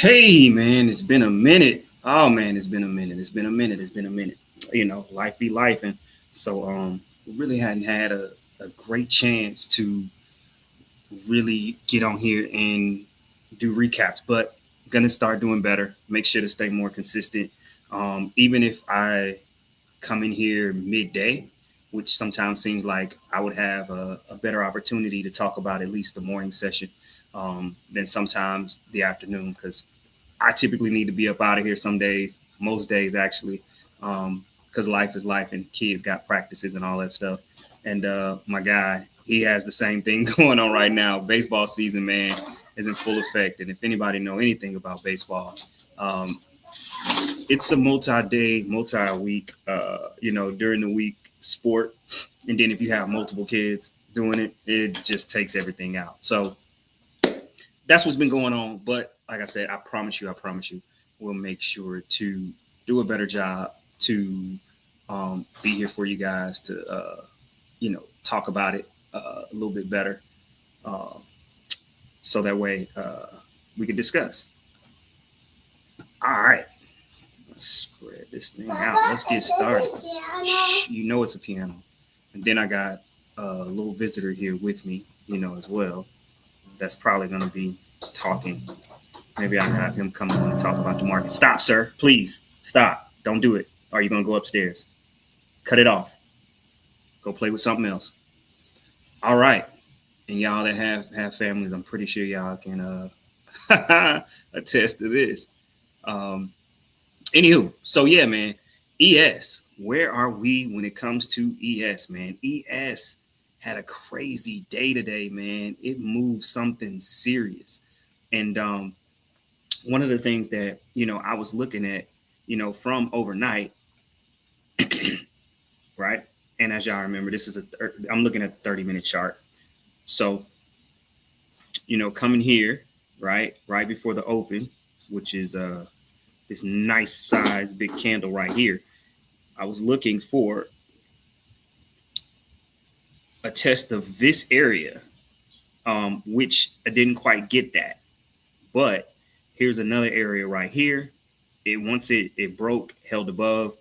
Hey man, it's been a minute. Oh man, it's been a minute. It's been a minute. It's been a minute. Life be life, and we really hadn't had a great chance to really get on here and do recaps. But gonna start doing better. Make sure to stay more consistent. Even if I come in here midday, which sometimes seems like I would have a better opportunity to talk about at least the morning session than sometimes the afternoon, because I typically need to be up out of here some days, most days actually, because life is life and kids got practices and all that stuff. And my guy, he has the same thing going on right now. Baseball season, man, is in full effect. And if anybody know anything about baseball, um, it's a multi-day, multi-week, during the week sport. And then if you have multiple kids doing it, it just takes everything out. So that's what's been going on. But like I said, I promise you, we'll make sure to do a better job to be here for you guys to, talk about it a little bit better. Uh, so that way we can discuss. All right, let's spread this thing out. Let's get started. Shh, you know it's a piano. And then I got a little visitor here with me, as well. That's probably going to be talking. Maybe I'll have him come on and talk about the market. Stop, sir. Please stop. Don't do it. Or are you going to go upstairs? Cut it off. Go play with something else. All right. And y'all that have families, I'm pretty sure y'all can attest to this. Um, Anywho, so yeah, man. ES, where are we when it comes to ES, man? ES had a crazy day today, man. It moved something serious. And one of the things that I was looking at, from overnight, right? And as y'all remember, this is I'm looking at the 30-minute chart. So, coming here, right before the open, which is this nice size big candle right here. I was looking for a test of this area, which I didn't quite get that. But here's another area right here. Once it broke, held above.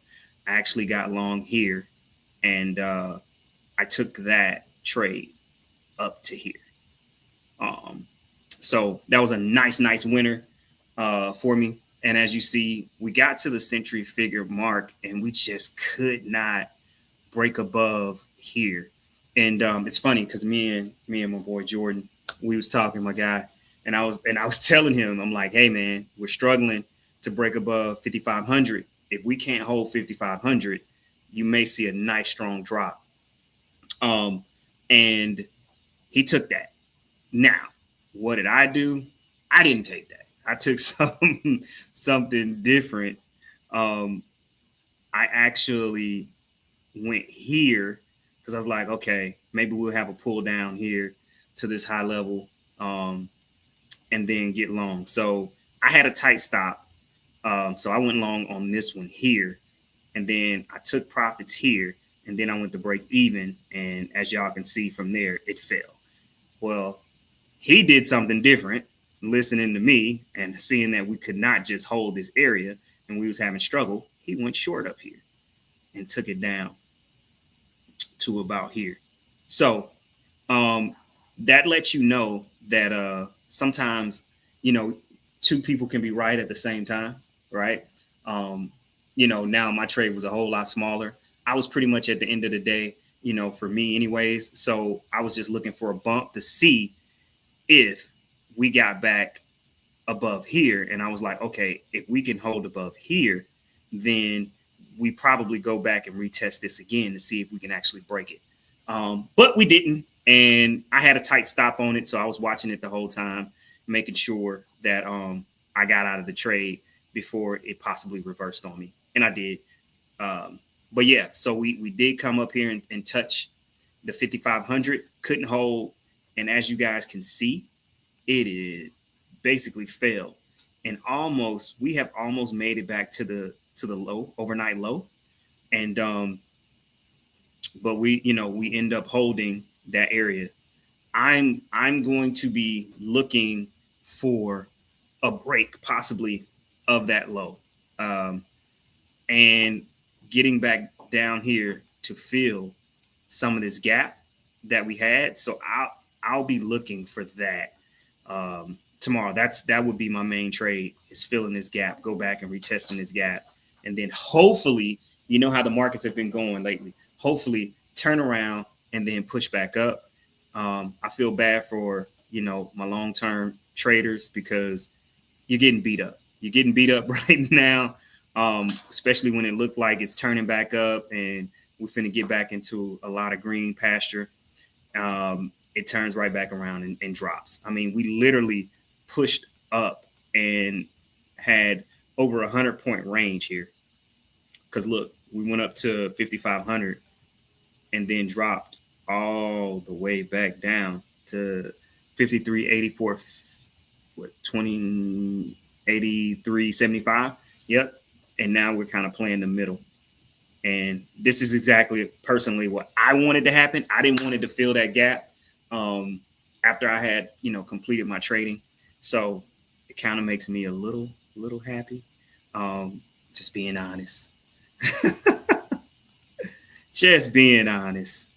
I actually got long here, and I took that trade up to here. Um, so that was a nice winner for me. And as you see, we got to the century figure mark, and we just could not break above here. And it's funny because me and my boy Jordan, we was talking, my guy, and I was telling him, I'm like, hey man, we're struggling to break above 5,500. If we can't hold 5,500, you may see a nice strong drop. Um, and he took that. Now, what did I do? I didn't take that. I took something different. Um, I actually went here because I was like, okay, maybe we'll have a pull down here to this high level, and then get long. So I had a tight stop. So I went long on this one here, and then I took profits here, and then I went to break even. And as y'all can see from there, it fell. Well, he did something different, listening to me and seeing that we could not just hold this area and we was having struggle. He went short up here and took it down to about here. So um, that lets you know that sometimes, you know, two people can be right at the same time, right? Um, now my trade was a whole lot smaller. I was pretty much at the end of the day, for me, anyways. So I was just looking for a bump to see if we got back above here. And I was like, okay, if we can hold above here, then we probably go back and retest this again to see if we can actually break it. But we didn't. And I had a tight stop on it. So I was watching it the whole time, making sure that I got out of the trade before it possibly reversed on me. And I did. Um, but yeah, so we did come up here and touch the 5,500, couldn't hold. And as you guys can see, it is basically failed. And we have almost made it back to the low, overnight low. And but we end up holding that area. I'm going to be looking for a break possibly of that low, and getting back down here to fill some of this gap that we had. So I'll be looking for that tomorrow. That would be my main trade, is filling this gap, go back and retesting this gap, and then hopefully, you know how the markets have been going lately, hopefully turn around and then push back up. I feel bad for, my long-term traders, because you're getting beat up. You're getting beat up right now, especially when it looked like it's turning back up and we're finna get back into a lot of green pasture. It turns right back around and drops. I mean, we literally pushed up and had over 100-point range here. Because look, we went up to 5,500 and then dropped all the way back down to 53.84, what, 83.75. Yep. And now we're kind of playing the middle. And this is exactly, personally, what I wanted to happen. I didn't want it to fill that gap after I had, completed my trading. So it kind of makes me a little happy. Just being honest. Just being honest.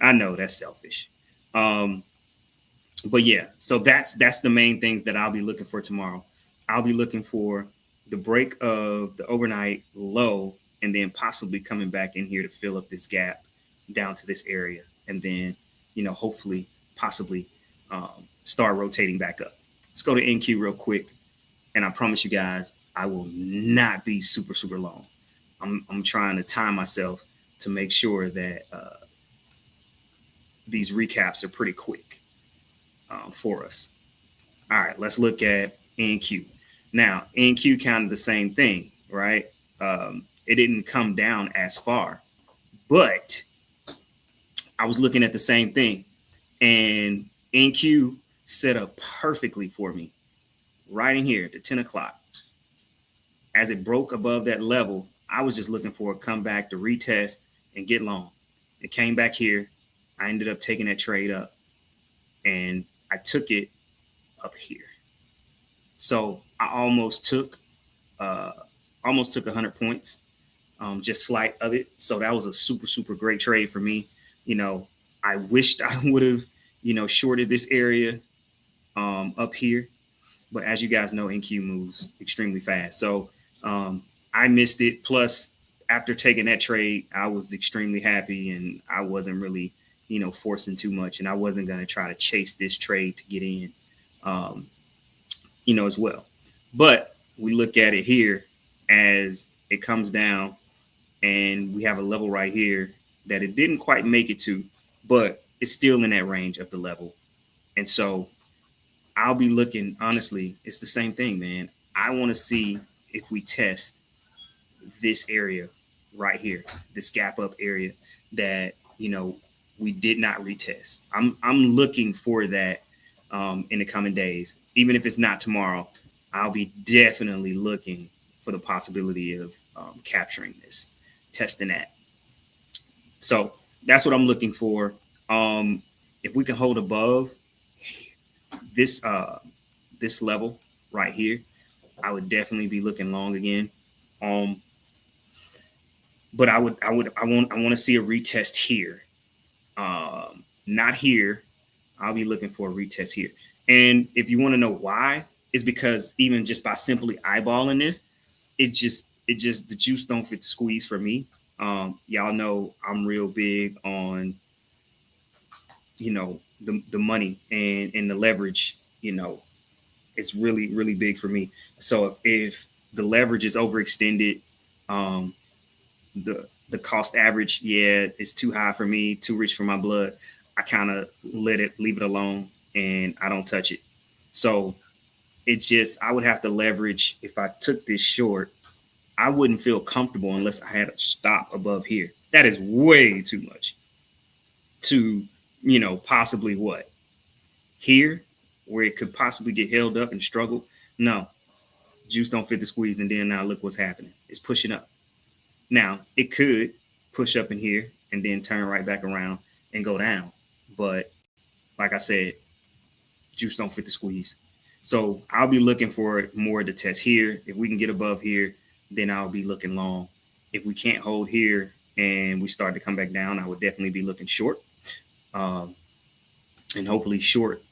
I know that's selfish. But yeah, so that's the main things that I'll be looking for tomorrow. I'll be looking for the break of the overnight low, and then possibly coming back in here to fill up this gap down to this area. And then, hopefully, possibly start rotating back up. Let's go to NQ real quick. And I promise you guys, I will not be super, super long. I'm trying to time myself to make sure that these recaps are pretty quick for us. All right, let's look at NQ. Now, NQ kind of the same thing, right? It didn't come down as far, but I was looking at the same thing, and NQ set up perfectly for me right in here at the 10 o'clock. As it broke above that level, I was just looking for a comeback to retest and get long. It came back here. I ended up taking that trade up, and I took it up here. So I almost took 100 points, just slight of it. So that was a super, super great trade for me. I wished I would have, shorted this area up here. But as you guys know, NQ moves extremely fast. So I missed it. Plus, after taking that trade, I was extremely happy, and I wasn't really, forcing too much. And I wasn't going to try to chase this trade to get in, as well. But we look at it here as it comes down, and we have a level right here that it didn't quite make it to, but it's still in that range of the level. And so I'll be looking, honestly, it's the same thing, man. I want to see if we test this area right here, this gap up area that, we did not retest. I'm looking for that in the coming days. Even if it's not tomorrow, I'll be definitely looking for the possibility of capturing this, testing that. So that's what I'm looking for. If we can hold above this level right here, I would definitely be looking long again. But I want to see a retest here. Not here. I'll be looking for a retest here. And if you want to know why, it's because even just by simply eyeballing this, it just the juice don't fit the squeeze for me. Y'all know I'm real big on, the money and the leverage, it's really, really big for me. So if the leverage is overextended, the cost average, it's too high for me, too rich for my blood. I kind of leave it alone, and I don't touch it. So it's just, I would have to leverage. If I took this short, I wouldn't feel comfortable unless I had a stop above here. That is way too much to, possibly what? Here, where it could possibly get held up and struggle. No, juice don't fit the squeeze. And then now look what's happening. It's pushing up. Now, it could push up in here and then turn right back around and go down. But like I said, juice don't fit the squeeze. So I'll be looking for more to test here. If we can get above here, then I'll be looking long. If we can't hold here and we start to come back down, I would definitely be looking short, um, and hopefully short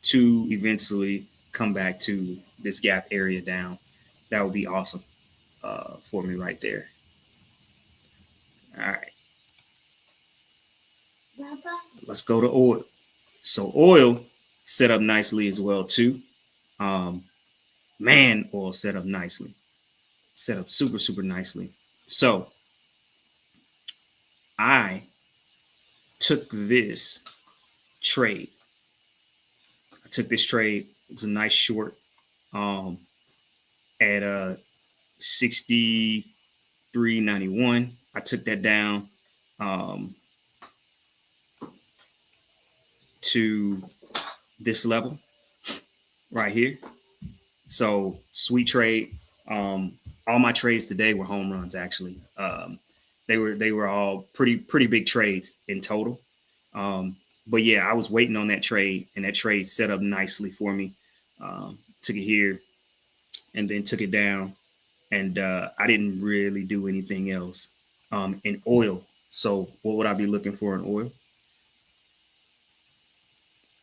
to eventually come back to this gap area down. That would be awesome for me right there. All right, let's go to oil. So oil set up nicely as well too. Um, Man, oil set up nicely, set up super nicely. So I took this trade. I took this trade. It was a nice short um, at 63.91. I took that down um, to this level right here. So sweet trade. All my trades today were home runs. Actually, they were all pretty big trades in total. But yeah, I was waiting on that trade, and that trade set up nicely for me. Took it here, and then took it down, and I didn't really do anything else in oil. So what would I be looking for in oil?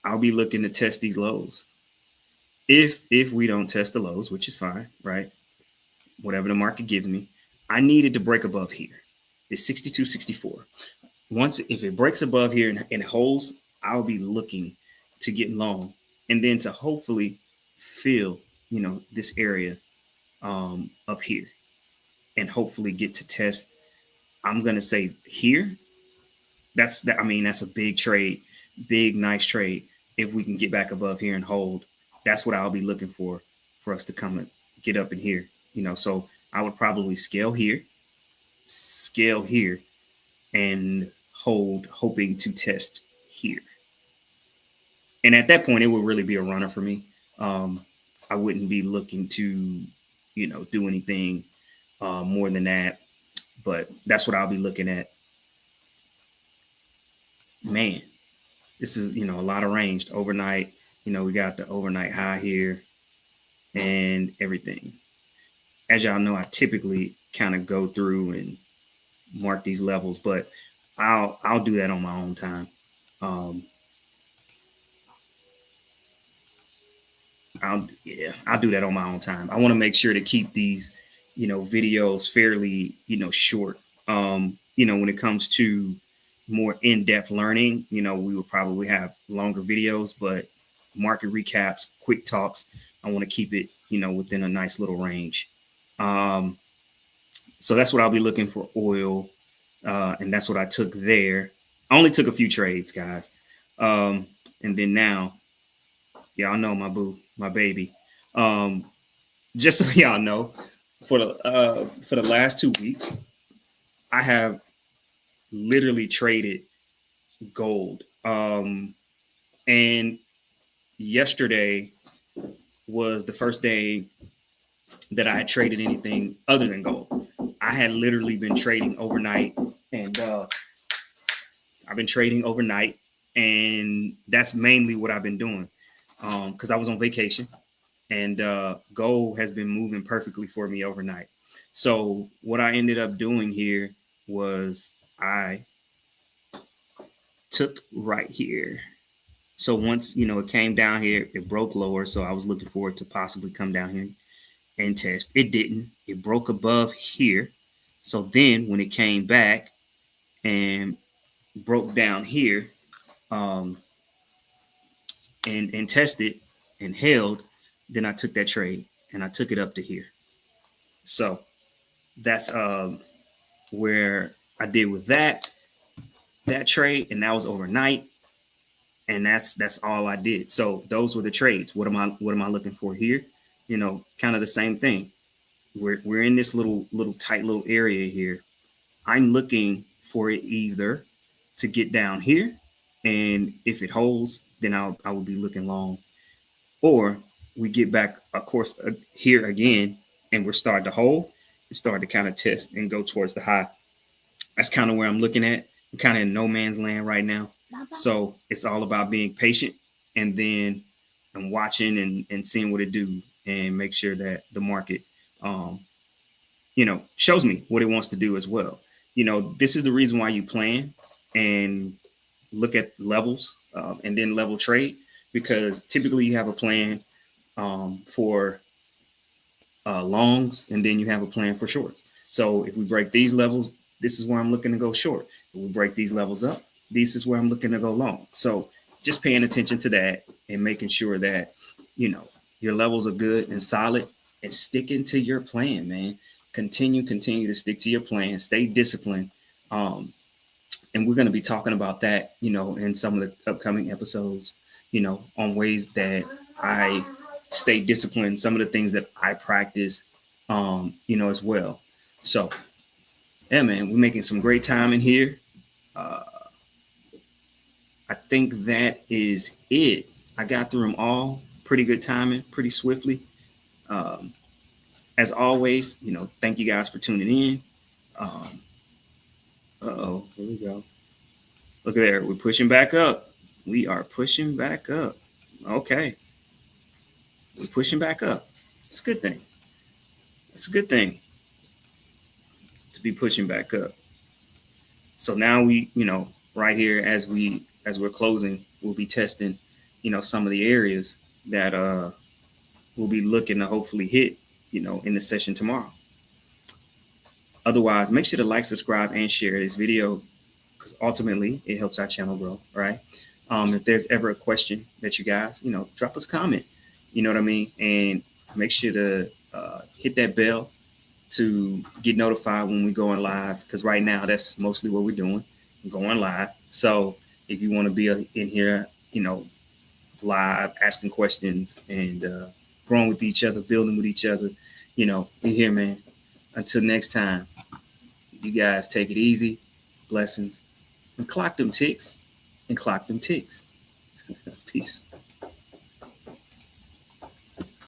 I'll be looking to test these lows. If we don't test the lows, which is fine, right? Whatever the market gives me, I needed to break above here. It's 62.64. Once if it breaks above here and holds, I'll be looking to get long, and then to hopefully fill this area up here, and hopefully get to test. I'm gonna say here. That's that. I mean, that's a big trade, big nice trade. If we can get back above here and hold, that's what I'll be looking for us to come and get up in here. So I would probably scale here, and hold, hoping to test here. And at that point, it would really be a runner for me. I wouldn't be looking to, do anything more than that. But that's what I'll be looking at. Man, this is, a lot of range overnight. We got the overnight high here and everything. As y'all know, I typically kind of go through and mark these levels, but I'll do that on my own time. I'll do that on my own time. I want to make sure to keep these, videos fairly, short. When it comes to more in-depth learning, we will probably have longer videos, but market recaps, quick talks, I want to keep it, within a nice little range. So that's what I'll be looking for oil. And that's what I took there. I only took a few trades, guys. And then now, y'all know my boo, my baby. Just so y'all know, for the last 2 weeks, I have literally traded gold. And yesterday was the first day that I had traded anything other than gold. I had literally been trading overnight, and I've been trading overnight, and that's mainly what I've been doing because I was on vacation, and gold has been moving perfectly for me overnight. So what I ended up doing here was I took right here. So once, it came down here, it broke lower. So I was looking for it to possibly come down here and test. It didn't. It broke above here. So then when it came back and broke down here and tested and held, then I took that trade and I took it up to here. So that's where I did with that trade, and that was overnight. And that's all I did. So those were the trades. What am I looking for here? Kind of the same thing. We're in this little tight little area here. I'm looking for it either to get down here, and if it holds, then I will be looking long, or we get back, of course, here again, and we're starting to hold and start to kind of test and go towards the high. That's kind of where I'm looking at. I'm kind of in no man's land right now. So it's all about being patient, and then and watching and seeing what it do, and make sure that the market, shows me what it wants to do as well. This is the reason why you plan and look at levels, and then level trade, because typically you have a plan for longs, and then you have a plan for shorts. So if we break these levels, this is where I'm looking to go short. If we break these levels up, this is where I'm looking to go long. So just paying attention to that and making sure that, your levels are good and solid, and sticking to your plan, man. Continue to stick to your plan, stay disciplined. And we're going to be talking about that, in some of the upcoming episodes, on ways that I stay disciplined, some of the things that I practice, as well. So, yeah, man, we're making some great time in here. I think that is it. I got through them all. Pretty good timing, pretty swiftly. As always, thank you guys for tuning in. Here we go. Look at there. We're pushing back up. We are pushing back up. Okay. We're pushing back up. It's a good thing. It's a good thing to be pushing back up. So now we, right here as we're closing, we'll be testing, some of the areas that we'll be looking to hopefully hit, in the session tomorrow. Otherwise, make sure to like, subscribe, and share this video, because ultimately it helps our channel grow, right? If there's ever a question that you guys, drop us a comment, you know what I mean? And make sure to hit that bell to get notified when we go on live, because right now that's mostly what we're doing, going live. So if you want to be in here, live, asking questions and growing with each other, building with each other, we're here, man. Until next time, you guys take it easy. Blessings. And clock them ticks. Peace.